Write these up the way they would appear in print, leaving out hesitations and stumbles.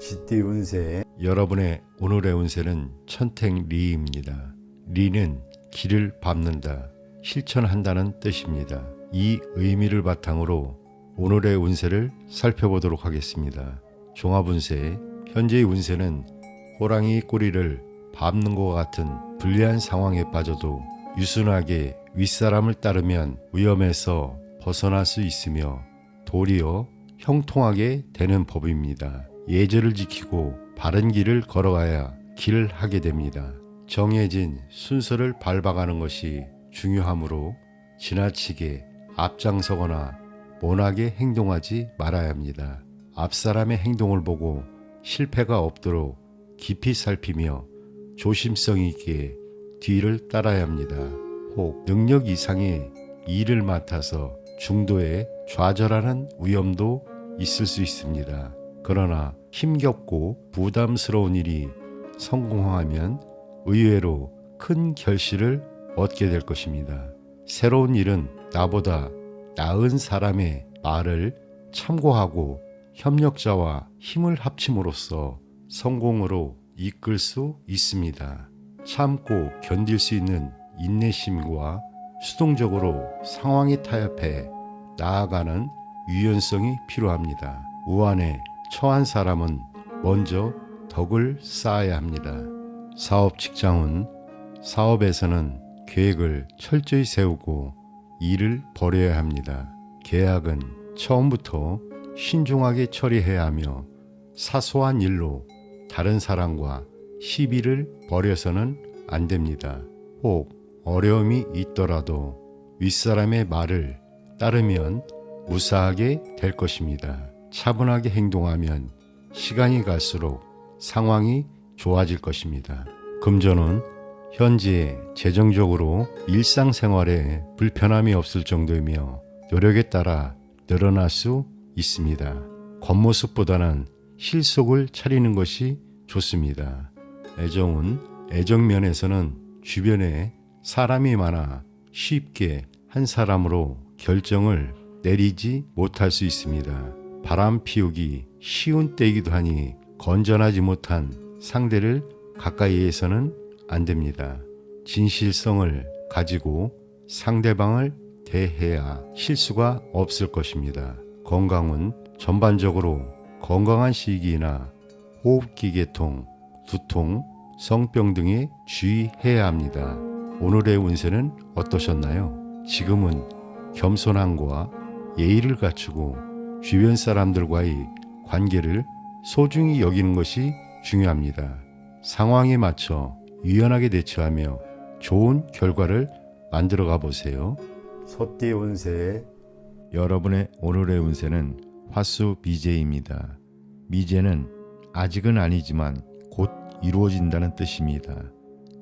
쥐띠 운세, 여러분의 오늘의 운세는 천택리입니다. 리는 길을 밟는다, 실천한다는 뜻입니다. 이 의미를 바탕으로 오늘의 운세를 살펴보도록 하겠습니다. 종합운세, 현재의 운세는 호랑이 꼬리를 밟는 것과 같은 불리한 상황에 빠져도 유순하게 윗사람을 따르면 위험에서 벗어날 수 있으며 도리어 형통하게 되는 법입니다. 예절을 지키고 바른 길을 걸어가야 길을 하게 됩니다. 정해진 순서를 밟아가는 것이 중요하므로 지나치게 앞장서거나 모나게 행동하지 말아야 합니다. 앞사람의 행동을 보고 실패가 없도록 깊이 살피며 조심성 있게 뒤를 따라야 합니다. 혹 능력 이상의 일을 맡아서 중도에 좌절하는 위험도 있을 수 있습니다. 그러나 힘겹고 부담스러운 일이 성공하면 의외로 큰 결실을 얻게 될 것입니다. 새로운 일은 나보다 나은 사람의 말을 참고하고 협력자와 힘을 합침으로써 성공으로 이끌 수 있습니다. 참고 견딜 수 있는 인내심과 수동적으로 상황에 타협해 나아가는 유연성이 필요합니다. 우환에 처한 사람은 먼저 덕을 쌓아야 합니다. 사업 직장은 사업에서는 계획을 철저히 세우고 일을 벌여야 합니다. 계약은 처음부터 신중하게 처리해야 하며 사소한 일로 다른 사람과 시비를 벌여서는 안 됩니다. 혹 어려움이 있더라도 윗사람의 말을 따르면 무사하게 될 것입니다. 차분하게 행동하면 시간이 갈수록 상황이 좋아질 것입니다. 금전은 현재 재정적으로 일상생활에 불편함이 없을 정도이며 노력에 따라 늘어날 수 있습니다. 겉모습보다는 실속을 차리는 것이 좋습니다. 애정은 애정면에서는 주변에 사람이 많아 쉽게 한 사람으로 결정을 내리지 못할 수 있습니다. 바람 피우기 쉬운 때이기도 하니 건전하지 못한 상대를 가까이에서는 안 됩니다. 진실성을 가지고 상대방을 대해야 실수가 없을 것입니다. 건강은 전반적으로 건강한 시기나 호흡기 계통, 두통, 성병 등에 주의해야 합니다. 오늘의 운세는 어떠셨나요? 지금은 겸손함과 예의를 갖추고 주변 사람들과의 관계를 소중히 여기는 것이 중요합니다. 상황에 맞춰 유연하게 대처하며 좋은 결과를 만들어가 보세요. 소띠 운세, 여러분의 오늘의 운세는 화수 미제입니다. 미제는 아직은 아니지만 곧 이루어진다는 뜻입니다.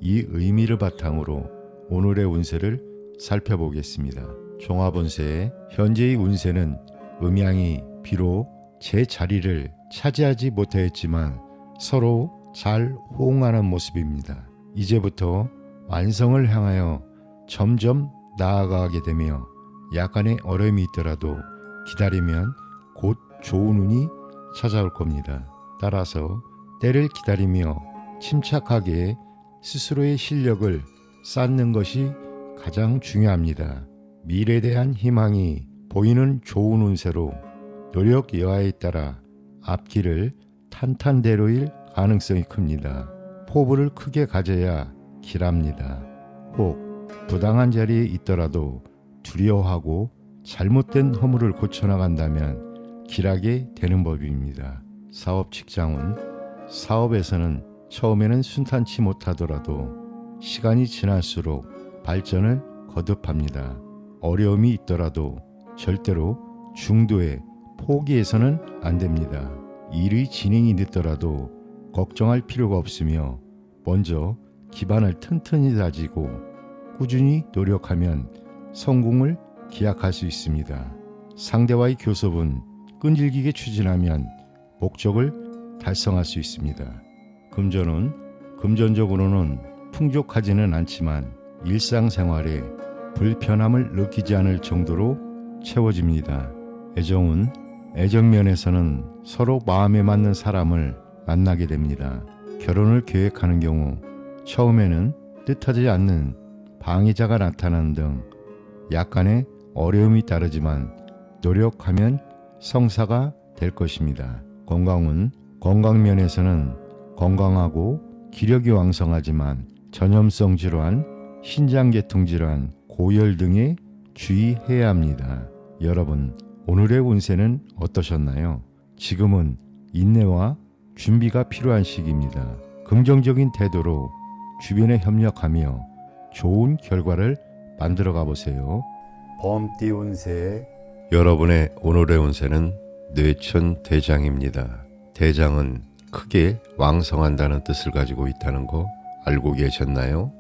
이 의미를 바탕으로 오늘의 운세를 살펴보겠습니다. 종합운세, 현재의 운세는 음양이 비록 제 자리를 차지하지 못하였지만 서로 잘 호응하는 모습입니다. 이제부터 완성을 향하여 점점 나아가게 되며 약간의 어려움이 있더라도 기다리면 곧 좋은 운이 찾아올 겁니다. 따라서 때를 기다리며 침착하게 스스로의 실력을 쌓는 것이 가장 중요합니다. 미래에 대한 희망이 보이는 좋은 운세로 노력 여하에 따라 앞길을 탄탄대로일 가능성이 큽니다. 포부를 크게 가져야 길합니다. 혹 부당한 자리에 있더라도 두려워하고 잘못된 허물을 고쳐나간다면 길하게 되는 법입니다. 사업 직장은 사업에서는 처음에는 순탄치 못하더라도 시간이 지날수록 발전을 거듭합니다. 어려움이 있더라도 절대로 중도에 포기해서는 안 됩니다. 일의 진행이 늦더라도 걱정할 필요가 없으며 먼저 기반을 튼튼히 다지고 꾸준히 노력하면 성공을 기약할 수 있습니다. 상대와의 교섭은 끈질기게 추진하면 목적을 달성할 수 있습니다. 금전은 금전적으로는 풍족하지는 않지만 일상생활에 불편함을 느끼지 않을 정도로 채워집니다. 애정은 애정면에서는 서로 마음에 맞는 사람을 만나게 됩니다. 결혼을 계획하는 경우 처음에는 뜻하지 않는 방해자가 나타나는 등 약간의 어려움이 따르지만 노력하면 성사가 될 것입니다. 건강은 건강면에서는 건강하고 기력이 왕성하지만 전염성 질환, 신장계통 질환, 고열 등에 주의해야 합니다. 여러분, 오늘의 운세는 어떠셨나요? 지금은 인내와 준비가 필요한 시기입니다. 긍정적인 태도로 주변에 협력하며 좋은 결과를 만들어 가보세요. 범띠 운세. 여러분의 오늘의 운세는 뇌천 대장입니다. 대장은 크게 왕성한다는 뜻을 가지고 있다는 거 알고 계셨나요?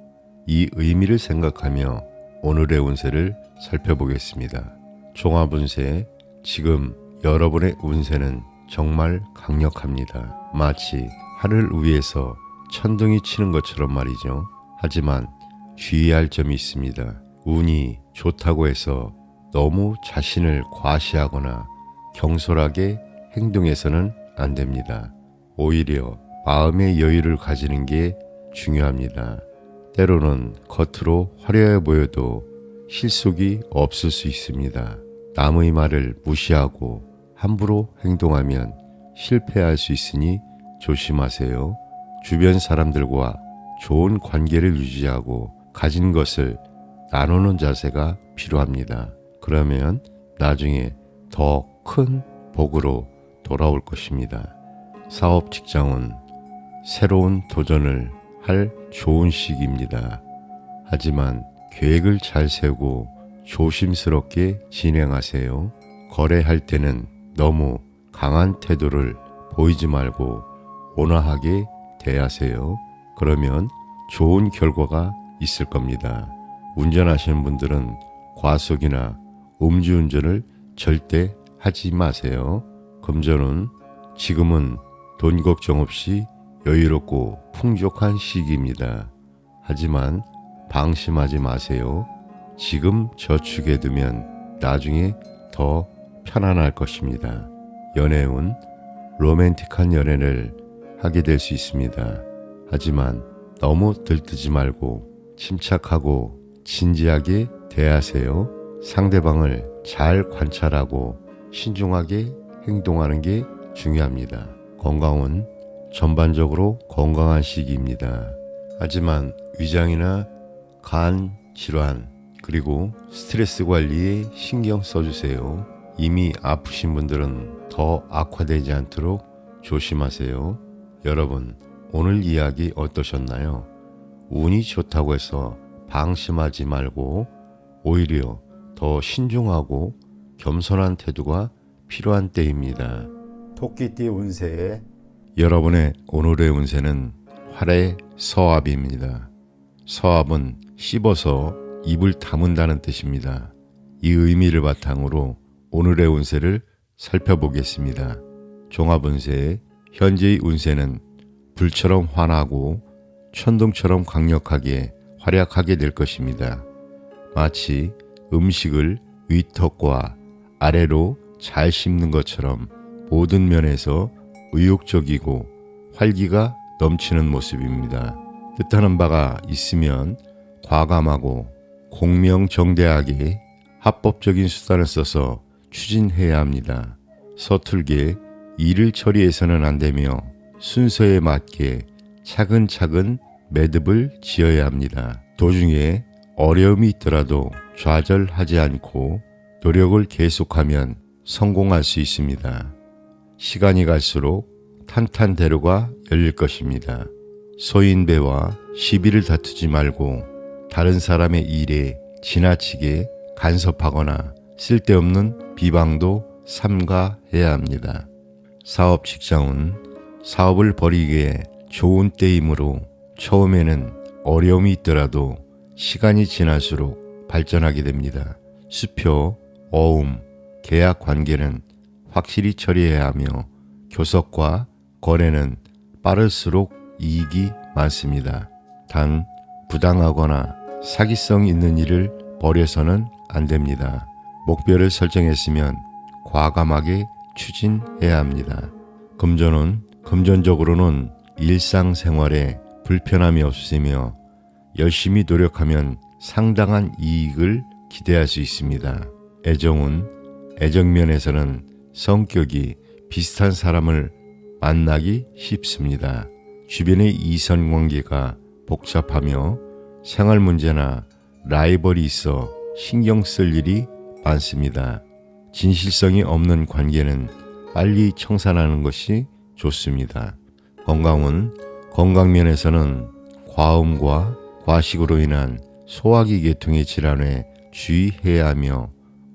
이 의미를 생각하며 오늘의 운세를 살펴보겠습니다. 종합운세. 지금 여러분의 운세는 정말 강력합니다. 마치 하늘 위에서 천둥이 치는 것처럼 말이죠. 하지만 주의할 점이 있습니다. 운이 좋다고 해서 너무 자신을 과시하거나 경솔하게 행동해서는 안 됩니다. 오히려 마음의 여유를 가지는 게 중요합니다. 때로는 겉으로 화려해 보여도 실속이 없을 수 있습니다. 남의 말을 무시하고 함부로 행동하면 실패할 수 있으니 조심하세요. 주변 사람들과 좋은 관계를 유지하고 가진 것을 나누는 자세가 필요합니다. 그러면 나중에 더 큰 복으로 돌아올 것입니다. 사업 직장은 새로운 도전을 할 좋은 시기입니다. 하지만 계획을 잘 세우고 조심스럽게 진행하세요. 거래할 때는 너무 강한 태도를 보이지 말고 온화하게 대하세요. 그러면 좋은 결과가 있을 겁니다. 운전하시는 분들은 과속이나 음주운전을 절대 하지 마세요. 금전은 지금은 돈 걱정 없이 여유롭고 풍족한 시기입니다. 하지만 방심하지 마세요. 지금 저축해 두면 나중에 더 편안할 것입니다. 연애운 로맨틱한 연애를 하게 될 수 있습니다. 하지만 너무 들뜨지 말고 침착하고 진지하게 대하세요. 상대방을 잘 관찰하고 신중하게 행동하는 게 중요합니다. 건강은 전반적으로 건강한 시기입니다. 하지만 위장이나 간 질환 그리고 스트레스 관리에 신경 써주세요. 이미 아프신 분들은 더 악화되지 않도록 조심하세요. 여러분, 오늘 이야기 어떠셨나요? 운이 좋다고 해서 방심하지 말고 오히려 더 신중하고 겸손한 태도가 필요한 때입니다. 토끼띠 운세. 여러분의 오늘의 운세는 활의 서합입니다. 서합은 씹어서 입을 다문다는 뜻입니다. 이 의미를 바탕으로 오늘의 운세를 살펴보겠습니다. 종합운세. 현재의 운세는 불처럼 환하고 천둥처럼 강력하게 활약하게 될 것입니다. 마치 음식을 위턱과 아래로 잘 씹는 것처럼 모든 면에서 의욕적이고 활기가 넘치는 모습입니다. 뜻하는 바가 있으면 과감하고 공명정대하게 합법적인 수단을 써서 추진해야 합니다. 서툴게 일을 처리해서는 안 되며 순서에 맞게 차근차근 매듭을 지어야 합니다. 도중에 어려움이 있더라도 좌절하지 않고 노력을 계속하면 성공할 수 있습니다. 시간이 갈수록 탄탄대로가 열릴 것입니다. 소인배와 시비를 다투지 말고 다른 사람의 일에 지나치게 간섭하거나 쓸데없는 비방도 삼가해야 합니다. 사업 직장은 사업을 벌이기에 좋은 때이므로 처음에는 어려움이 있더라도 시간이 지날수록 발전하게 됩니다. 수표, 어음, 계약 관계는 확실히 처리해야 하며 교섭과 거래는 빠를수록 이익이 많습니다. 단 부당하거나 사기성 있는 일을 벌여서는 안 됩니다. 목표를 설정했으면 과감하게 추진해야 합니다. 금전은 금전적으로는 일상생활에 불편함이 없으며 열심히 노력하면 상당한 이익을 기대할 수 있습니다. 애정은 애정면에서는 성격이 비슷한 사람을 만나기 쉽습니다. 주변의 이성관계가 복잡하며 생활 문제나 라이벌이 있어 신경 쓸 일이 많습니다. 진실성이 없는 관계는 빨리 청산하는 것이 좋습니다. 건강은 건강면에서는 과음과 과식으로 인한 소화기 계통의 질환에 주의해야 하며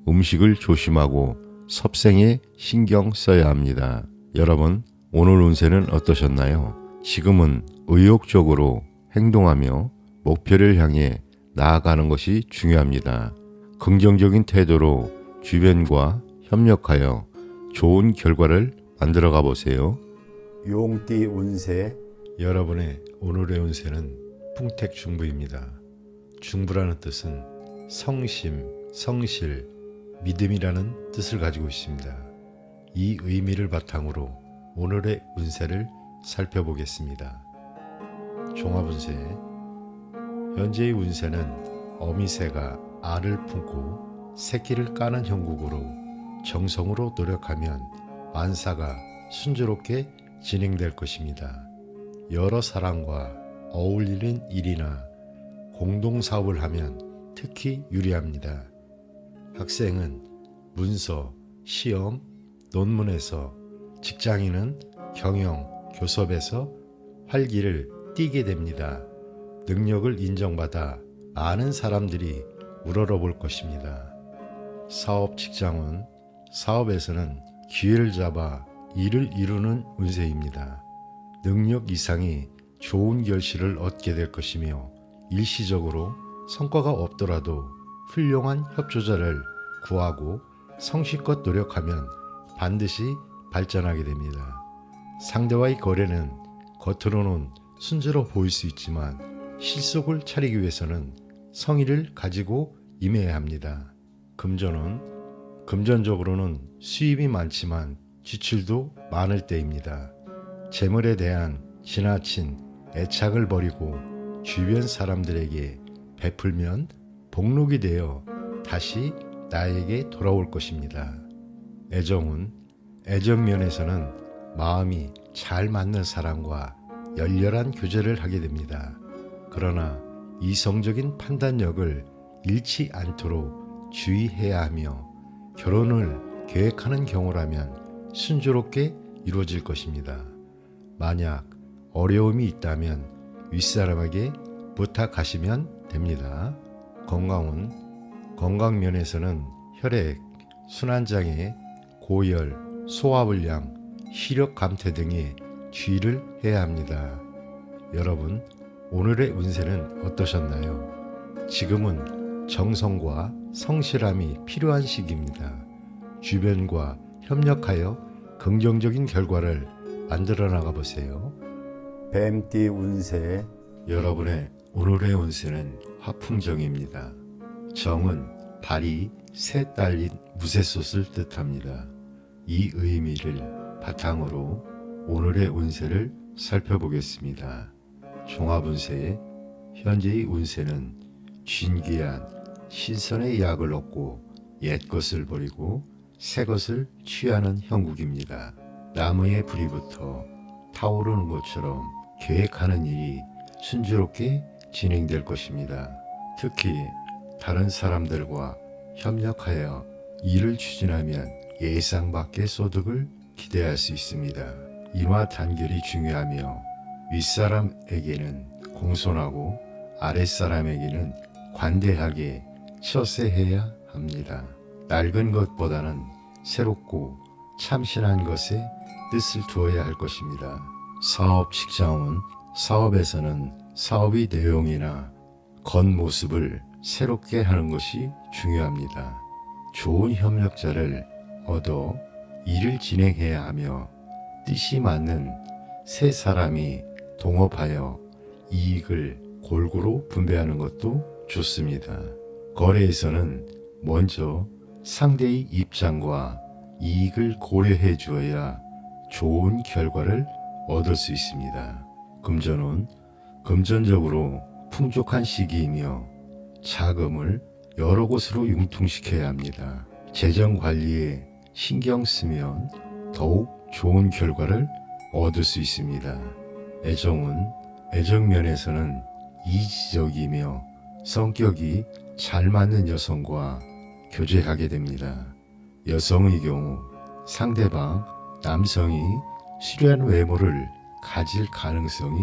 음식을 조심하고 섭생에 신경 써야 합니다. 여러분, 오늘 운세는 어떠셨나요? 지금은 의욕적으로 행동하며 목표를 향해 나아가는 것이 중요합니다. 긍정적인 태도로 주변과 협력하여 좋은 결과를 만들어가 보세요. 용띠 운세. 여러분의 오늘의 운세는 풍택중부입니다. 중부라는 뜻은 성심, 성실, 믿음이라는 뜻을 가지고 있습니다. 이 의미를 바탕으로 오늘의 운세를 살펴보겠습니다. 종합운세. 현재의 운세는 어미새가 알을 품고 새끼를 까는 형국으로 정성으로 노력하면 만사가 순조롭게 진행될 것입니다. 여러 사람과 어울리는 일이나 공동사업을 하면 특히 유리합니다. 학생은 문서, 시험, 논문에서, 직장인은 경영, 교섭에서 활기를 띠게 됩니다. 능력을 인정받아 많은 사람들이 우러러볼 것입니다. 사업 직장은 사업에서는 기회를 잡아 일을 이루는 운세입니다. 능력 이상의 좋은 결실을 얻게 될 것이며 일시적으로 성과가 없더라도 훌륭한 협조자를 구하고 성실껏 노력하면 반드시 발전하게 됩니다. 상대와의 거래는 겉으로는 순조로 보일 수 있지만 실속을 차리기 위해서는 성의를 가지고 임해야 합니다. 금전적으로는 수입이 많지만 지출도 많을 때입니다. 재물에 대한 지나친 애착을 버리고 주변 사람들에게 베풀면 복록이 되어 다시 나에게 돌아올 것입니다. 애정은 애정면에서는 마음이 잘 맞는 사람과 열렬한 교제를 하게 됩니다. 그러나 이성적인 판단력을 잃지 않도록 주의해야 하며 결혼을 계획하는 경우라면 순조롭게 이루어질 것입니다. 만약 어려움이 있다면 윗사람에게 부탁하시면 됩니다. 건강면에서는 혈액, 순환장애, 고열, 소화불량, 시력 감퇴 등에 주의를 해야 합니다. 여러분, 오늘의 운세는 어떠셨나요? 지금은 정성과 성실함이 필요한 시기입니다. 주변과 협력하여 긍정적인 결과를 만들어 나가 보세요. 뱀띠 운세. 여러분의 오늘의 운세는 화풍정입니다. 정은 발이 새 딸린 무쇠솥을 뜻합니다. 이 의미를 바탕으로 오늘의 운세를 살펴보겠습니다. 종합운세. 현재의 운세는 진귀한 신선의 약을 얻고 옛것을 버리고 새것을 취하는 형국입니다. 나무에 불이 붙어 타오르는 것처럼 계획하는 일이 순조롭게 진행될 것입니다. 특히 다른 사람들과 협력하여 일을 추진하면 예상 밖의 소득을 기대할 수 있습니다. 인화 단결이 중요하며 윗사람에게는 공손하고 아랫사람에게는 관대하게 처세해야 합니다. 낡은 것보다는 새롭고 참신한 것에 뜻을 두어야 할 것입니다. 사업 직장은 사업에서는 사업의 내용이나 겉모습을 새롭게 하는 것이 중요합니다. 좋은 협력자를 얻어 일을 진행해야 하며 뜻이 맞는 세 사람이 동업하여 이익을 골고루 분배하는 것도 좋습니다. 거래에서는 먼저 상대의 입장과 이익을 고려해 주어야 좋은 결과를 얻을 수 있습니다. 금전은 금전적으로 풍족한 시기이며 자금을 여러 곳으로 융통시켜야 합니다. 재정 관리에 신경 쓰면 더욱 좋은 결과를 얻을 수 있습니다. 애정은 애정면에서는 이지적이며 성격이 잘 맞는 여성과 교제하게 됩니다. 여성의 경우 상대방 남성이 수려한 외모를 가질 가능성이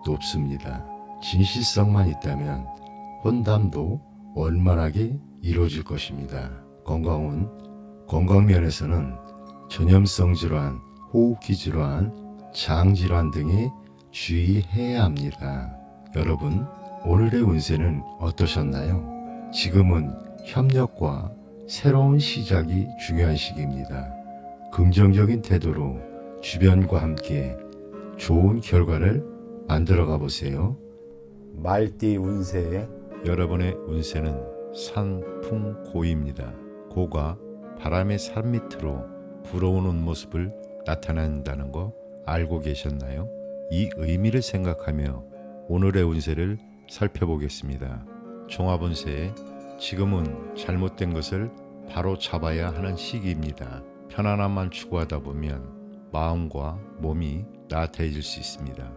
높습니다. 진실성만 있다면 혼담도 원만하게 이루어질 것입니다. 건강은 건강면에서는 전염성 질환, 호흡기 질환, 장 질환 등에 주의해야 합니다. 여러분, 오늘의 운세는 어떠셨나요? 지금은 협력과 새로운 시작이 중요한 시기입니다. 긍정적인 태도로 주변과 함께 좋은 결과를 만들어가 보세요. 말띠 운세. 여러분의 운세는 산풍고입니다. 고가 바람의 산 밑으로 불어오는 모습을 나타낸다는 거 알고 계셨나요? 이 의미를 생각하며 오늘의 운세를 살펴보겠습니다. 종합운세. 지금은 잘못된 것을 바로 잡아야 하는 시기입니다. 편안함만 추구하다 보면 마음과 몸이 나태해질 수 있습니다.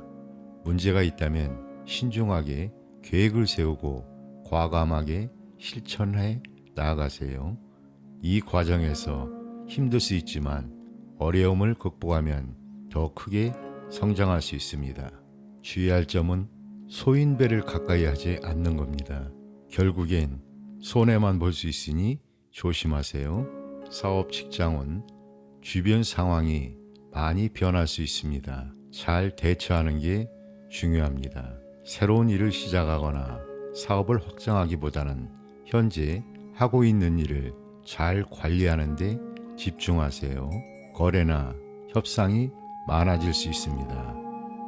문제가 있다면 신중하게 계획을 세우고 과감하게 실천해 나아가세요. 이 과정에서 힘들 수 있지만 어려움을 극복하면 더 크게 성장할 수 있습니다. 주의할 점은 소인배를 가까이 하지 않는 겁니다. 결국엔 손해만 볼 수 있으니 조심하세요. 사업 직장은 주변 상황이 많이 변할 수 있습니다. 잘 대처하는 게 중요합니다. 새로운 일을 시작하거나 사업을 확장하기보다는 현재 하고 있는 일을 잘 관리하는 데 집중하세요. 거래나 협상이 많아질 수 있습니다.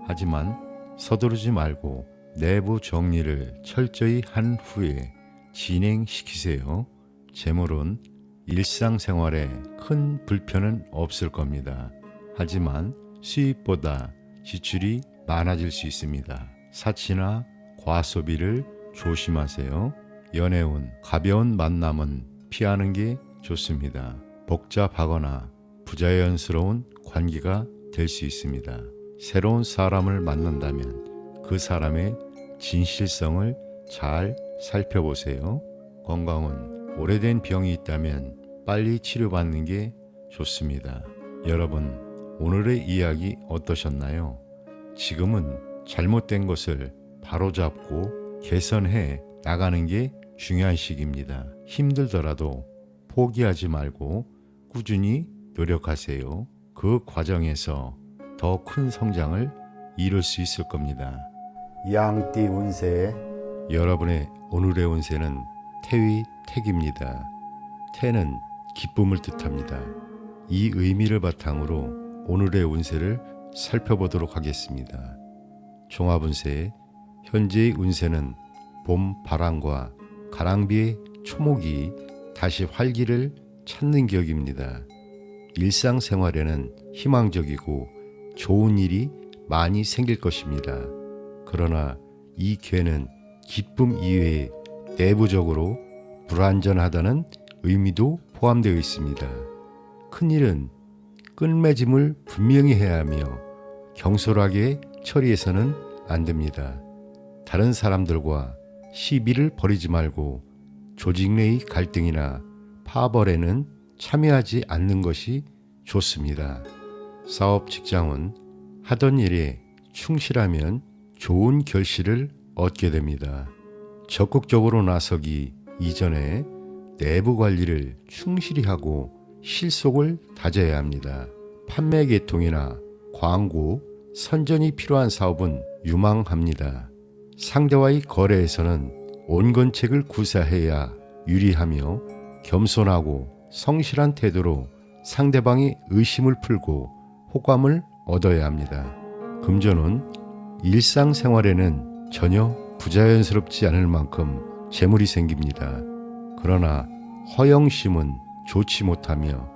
하지만 서두르지 말고 내부 정리를 철저히 한 후에 진행시키세요. 재물은 일상생활에 큰 불편은 없을 겁니다. 하지만 수입보다 지출이 많아질 수 있습니다. 사치나 과소비를 조심하세요. 연애운 가벼운 만남은 피하는 게 좋습니다. 복잡하거나 부자연스러운 관계가 될 수 있습니다. 새로운 사람을 만난다면 그 사람의 진실성을 잘 살펴보세요. 건강은 오래된 병이 있다면 빨리 치료받는 게 좋습니다. 여러분, 오늘의 이야기 어떠셨나요? 지금은 잘못된 것을 바로잡고 개선해 나가는 게 중요한 시기입니다. 힘들더라도 포기하지 말고 꾸준히 노력하세요. 그 과정에서 더 큰 성장을 이룰 수 있을 겁니다. 양띠 운세. 여러분의 오늘의 운세는 태위택입니다. 태는 기쁨을 뜻합니다. 이 의미를 바탕으로 오늘의 운세를 살펴보도록 하겠습니다. 종합운세. 현재의 운세는 봄 바람과 가랑비의 초목이 다시 활기를 찾는 격입니다. 일상생활에는 희망적이고 좋은 일이 많이 생길 것입니다. 그러나 이 기회는 기쁨 이외에 내부적으로 불완전하다는 의미도 포함되어 있습니다. 큰일은 끝맺음을 분명히 해야 하며 경솔하게 처리해서는 안 됩니다. 다른 사람들과 시비를 벌이지 말고 조직 내의 갈등이나 파벌에는 참여하지 않는 것이 좋습니다. 사업 직장은 하던 일에 충실하면 좋은 결실을 얻게 됩니다. 적극적으로 나서기 이전에 내부 관리를 충실히 하고 실속을 다져야 합니다. 판매 계통이나 광고, 선전이 필요한 사업은 유망합니다. 상대와의 거래에서는 온건책을 구사해야 유리하며 겸손하고 성실한 태도로 상대방의 의심을 풀고 호감을 얻어야 합니다. 금전은 일상생활에는 전혀 부자연스럽지 않을 만큼 재물이 생깁니다. 그러나 허영심은 좋지 못하며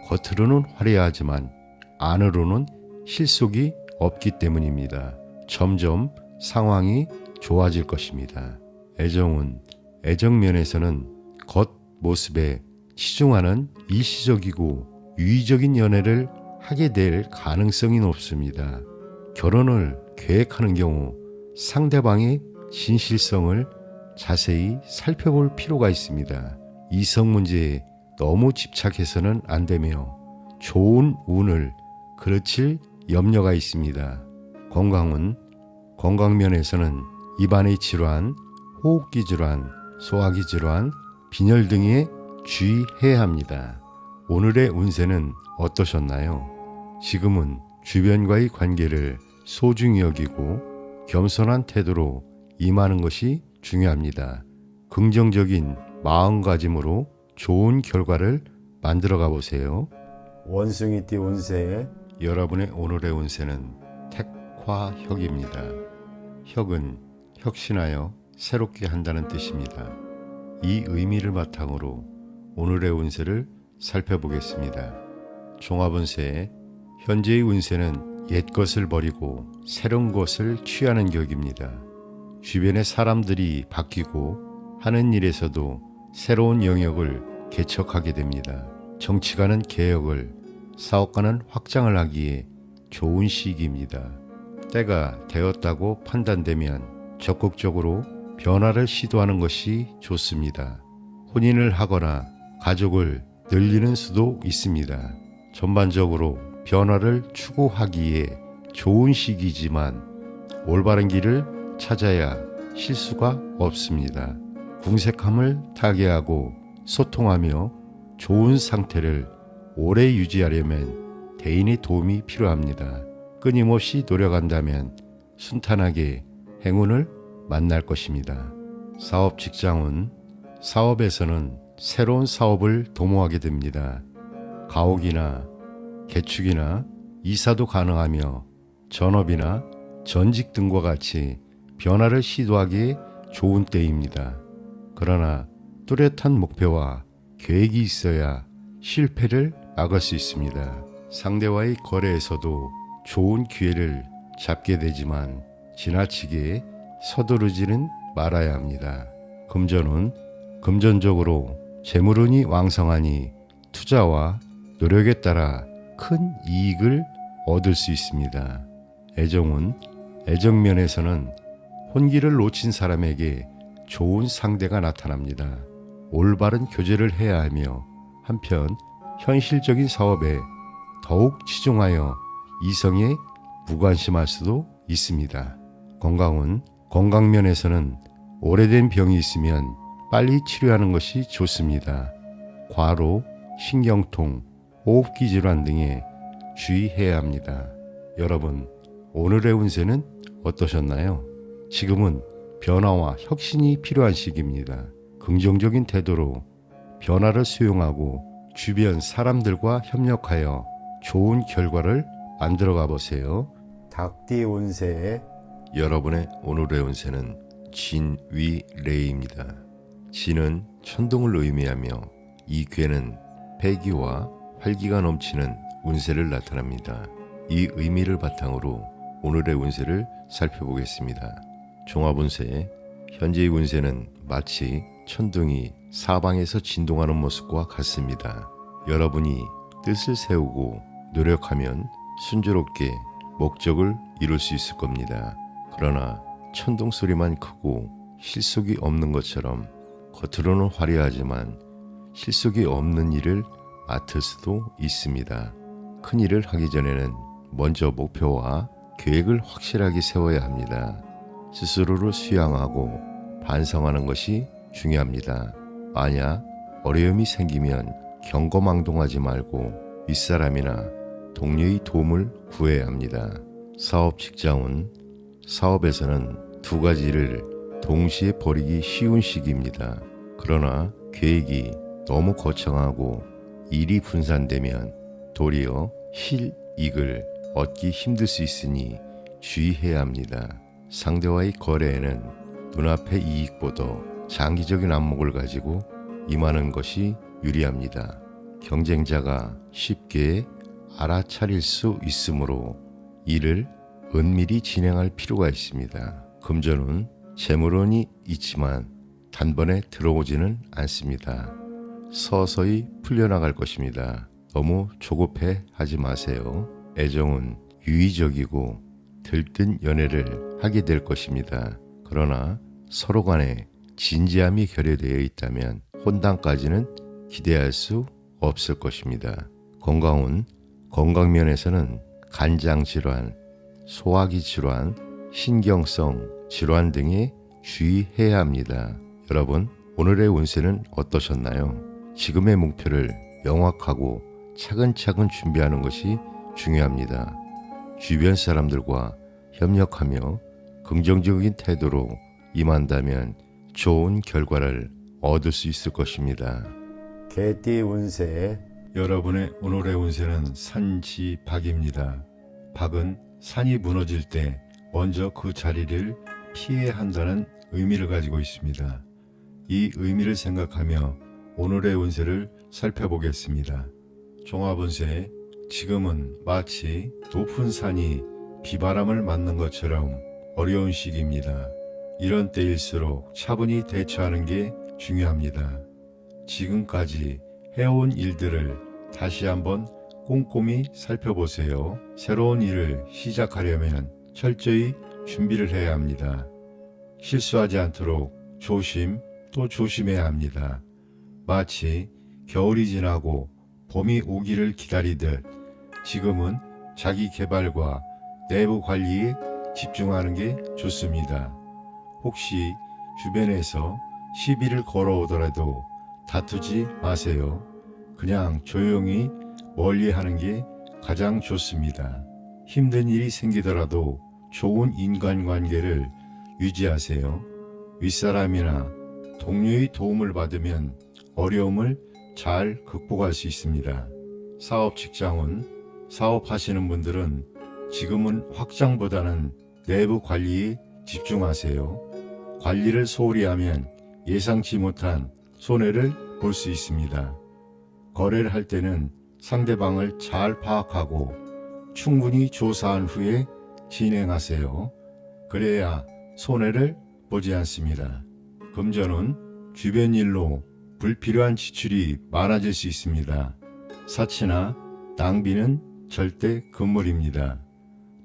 겉으로는 화려하지만 안으로는 실속이 없기 때문입니다. 점점 상황이 좋아질 것입니다. 애정은 애정면에서는 겉모습에 치중하는 일시적이고 유의적인 연애를 하게 될 가능성이 높습니다. 결혼을 계획하는 경우 상대방의 진실성을 자세히 살펴볼 필요가 있습니다. 이성 문제에 너무 집착해서는 안 되며 좋은 운을 그르칠 염려가 있습니다. 건강면에서는 입안의 질환, 호흡기 질환, 소화기 질환, 빈혈 등에 주의해야 합니다. 오늘의 운세는 어떠셨나요? 지금은 주변과의 관계를 소중히 여기고 겸손한 태도로 임하는 것이 중요합니다. 긍정적인 마음가짐으로 좋은 결과를 만들어 가보세요. 원숭이띠 운세, 여러분의 오늘의 운세는 택화혁입니다. 혁은 혁신하여 새롭게 한다는 뜻입니다. 이 의미를 바탕으로 오늘의 운세를 살펴보겠습니다. 종합운세, 현재의 운세는 옛 것을 버리고 새로운 것을 취하는 격입니다. 주변의 사람들이 바뀌고 하는 일에서도 새로운 영역을 개척하게 됩니다. 정치가는 개혁을, 사업가는 확장을 하기에 좋은 시기입니다. 때가 되었다고 판단되면 적극적으로 변화를 시도하는 것이 좋습니다. 혼인을 하거나 가족을 늘리는 수도 있습니다. 전반적으로 변화를 추구하기에 좋은 시기지만 올바른 길을 찾아야 실수가 없습니다. 궁색함을 타개하고 소통하며 좋은 상태를 오래 유지하려면 대인의 도움이 필요합니다. 끊임없이 노력한다면 순탄하게 행운을 만날 것입니다. 사업 직장운, 사업에서는 새로운 사업을 도모하게 됩니다. 가옥이나 개축이나 이사도 가능하며 전업이나 전직 등과 같이 변화를 시도하기에 좋은 때입니다. 그러나 뚜렷한 목표와 계획이 있어야 실패를 막을 수 있습니다. 상대와의 거래에서도 좋은 기회를 잡게 되지만 지나치게 서두르지는 말아야 합니다. 금전은 금전적으로 재물운이 왕성하니 투자와 노력에 따라 큰 이익을 얻을 수 있습니다. 애정은 애정면에서는 혼기를 놓친 사람에게 좋은 상대가 나타납니다. 올바른 교제를 해야 하며 한편 현실적인 사업에 더욱 치중하여 이성에 무관심할 수도 있습니다. 건강은 건강면에서는 오래된 병이 있으면 빨리 치료하는 것이 좋습니다. 과로, 신경통, 호흡기 질환 등에 주의해야 합니다. 여러분, 오늘의 운세는 어떠셨나요? 지금은 변화와 혁신이 필요한 시기입니다. 긍정적인 태도로 변화를 수용하고 주변 사람들과 협력하여 좋은 결과를 만들어 가보세요. 닭띠 운세, 여러분의 오늘의 운세는 진위레입니다. 진은 천둥을 의미하며 이 괴는 패기와 활기가 넘치는 운세를 나타납니다. 이 의미를 바탕으로 오늘의 운세를 살펴보겠습니다. 종합운세, 현재의 운세는 마치 천둥이 사방에서 진동하는 모습과 같습니다. 여러분이 뜻을 세우고 노력하면 순조롭게 목적을 이룰 수 있을 겁니다. 그러나 천둥 소리만 크고 실속이 없는 것처럼 겉으로는 화려하지만 실속이 없는 일을 맡을 수도 있습니다. 큰 일을 하기 전에는 먼저 목표와 계획을 확실하게 세워야 합니다. 스스로를 수양하고 반성하는 것이 중요합니다. 만약 어려움이 생기면 경거망동하지 말고 윗사람이나 동료의 도움을 구해야 합니다. 사업 직장운, 사업에서는 두 가지를 동시에 벌이기 쉬운 시기입니다. 그러나 계획이 너무 거창하고 일이 분산되면 도리어 실익을 얻기 힘들 수 있으니 주의해야 합니다. 상대와의 거래에는 눈앞의 이익보다 장기적인 안목을 가지고 임하는 것이 유리합니다. 경쟁자가 쉽게 알아차릴 수 있으므로 이를 은밀히 진행할 필요가 있습니다. 금전운, 재물운이 있지만 단번에 들어오지는 않습니다. 서서히 풀려나갈 것입니다. 너무 조급해 하지 마세요. 애정은 유의적이고 들뜬 연애를 하게 될 것입니다. 그러나 서로 간에 진지함이 결여되어 있다면 혼담까지는 기대할 수 없을 것입니다. 건강운, 건강면에서는 간장 질환, 소화기 질환, 신경성 질환 등에 주의해야 합니다. 여러분, 오늘의 운세는 어떠셨나요? 지금의 목표를 명확하고 차근차근 준비하는 것이 중요합니다. 주변 사람들과 협력하며 긍정적인 태도로 임한다면 좋은 결과를 얻을 수 있을 것입니다. 개띠 운세, 여러분의 오늘의 운세는 산지박입니다. 박은 산이 무너질 때 먼저 그 자리를 피해야 한다는 의미를 가지고 있습니다. 이 의미를 생각하며 오늘의 운세를 살펴보겠습니다. 종합운세, 지금은 마치 높은 산이 비바람을 맞는 것처럼 어려운 시기입니다. 이런 때일수록 차분히 대처하는 게 중요합니다. 지금까지 해온 일들을 다시 한번 꼼꼼히 살펴보세요. 새로운 일을 시작하려면 철저히 준비를 해야 합니다. 실수하지 않도록 조심 또 조심해야 합니다. 마치 겨울이 지나고 봄이 오기를 기다리듯 지금은 자기 개발과 내부 관리에 집중하는 게 좋습니다. 혹시 주변에서 시비를 걸어오더라도 다투지 마세요. 그냥 조용히 멀리하는 게 가장 좋습니다. 힘든 일이 생기더라도 좋은 인간관계를 유지하세요. 윗사람이나 동료의 도움을 받으면 어려움을 잘 극복할 수 있습니다. 사업 직장은 사업하시는 분들은 지금은 확장보다는 내부 관리에 집중하세요. 관리를 소홀히 하면 예상치 못한 손해를 볼 수 있습니다. 거래를 할 때는 상대방을 잘 파악하고 충분히 조사한 후에 진행하세요. 그래야 손해를 보지 않습니다. 금전은 주변 일로 불필요한 지출이 많아질 수 있습니다. 사치나 낭비는 절대 금물입니다.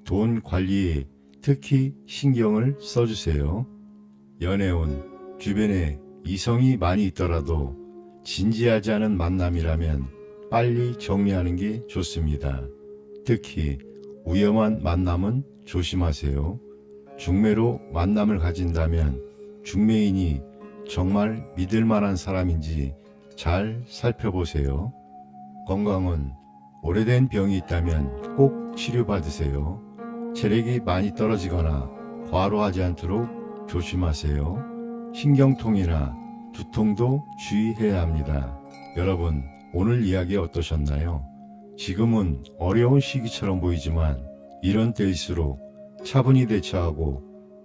돈 관리에 특히 신경을 써주세요. 연애운, 주변에 이성이 많이 있더라도 진지하지 않은 만남이라면 빨리 정리하는 게 좋습니다. 특히 위험한 만남은 조심하세요. 중매로 만남을 가진다면 중매인이 정말 믿을 만한 사람인지 잘 살펴보세요. 건강은 오래된 병이 있다면 꼭 치료받으세요. 체력이 많이 떨어지거나 과로하지 않도록 조심하세요. 신경통이나 두통도 주의해야 합니다. 여러분, 오늘 이야기 어떠셨나요? 지금은 어려운 시기처럼 보이지만 이런 때일수록 차분히 대처하고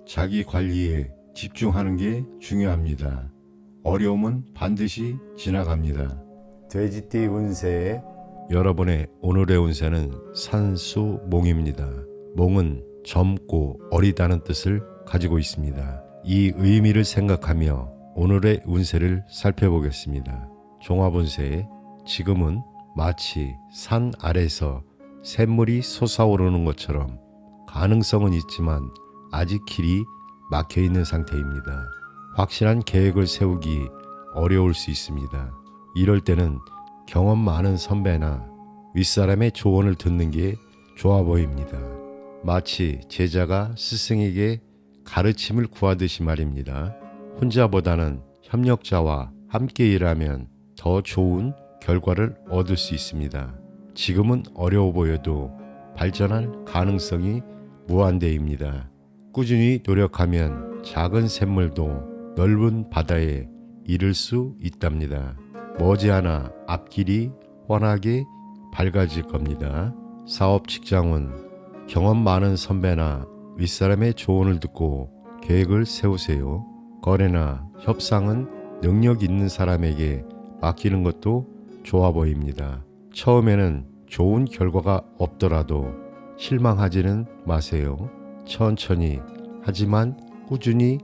자기 관리에 집중하는 게 중요합니다. 어려움은 반드시 지나갑니다. 돼지띠 운세, 여러분의 오늘의 운세는 산수몽입니다. 몽은 젊고 어리다는 뜻을 가지고 있습니다. 이 의미를 생각하며 오늘의 운세를 살펴보겠습니다. 종합운세, 지금은 마치 산 아래서 샘물이 솟아오르는 것처럼 가능성은 있지만 아직 길이 막혀 있는 상태입니다. 확실한 계획을 세우기 어려울 수 있습니다. 이럴 때는 경험 많은 선배나 윗사람의 조언을 듣는 게 좋아 보입니다. 마치 제자가 스승에게 가르침을 구하듯이 말입니다. 혼자보다는 협력자와 함께 일하면 더 좋은 결과를 얻을 수 있습니다. 지금은 어려워 보여도 발전할 가능성이 무한대입니다. 꾸준히 노력하면 작은 샘물도 넓은 바다에 이를 수 있답니다. 머지않아 앞길이 훤하게 밝아질 겁니다. 사업 직장은 경험 많은 선배나 윗사람의 조언을 듣고 계획을 세우세요. 거래나 협상은 능력 있는 사람에게 맡기는 것도 좋아 보입니다. 처음에는 좋은 결과가 없더라도 실망하지는 마세요. 천천히 하지만 꾸준히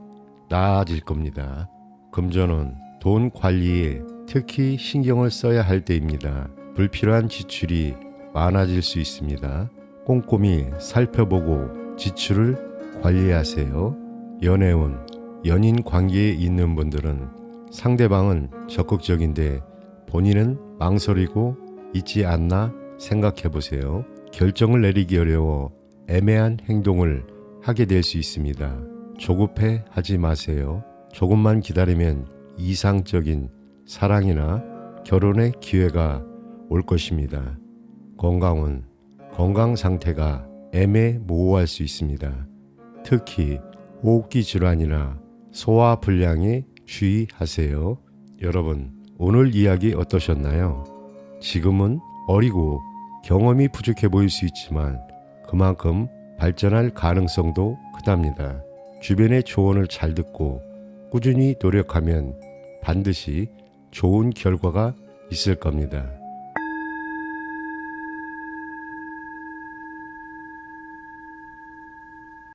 나아질 겁니다. 금전운, 돈 관리에 특히 신경을 써야 할 때입니다. 불필요한 지출이 많아질 수 있습니다. 꼼꼼히 살펴보고 지출을 관리하세요. 연애운, 연인 관계에 있는 분들은 상대방은 적극적인데 본인은 망설이고 있지 않나 생각해 보세요. 결정을 내리기 어려워 애매한 행동을 하게 될 수 있습니다. 조급해 하지 마세요. 조금만 기다리면 이상적인 사랑이나 결혼의 기회가 올 것입니다. 건강은 건강 상태가 애매모호할 수 있습니다. 특히 호흡기 질환이나 소화 불량에 주의하세요. 여러분, 오늘 이야기 어떠셨나요? 지금은 어리고 경험이 부족해 보일 수 있지만 그만큼 발전할 가능성도 크답니다. 주변의 조언을 잘 듣고 꾸준히 노력하면 반드시 좋은 결과가 있을 겁니다.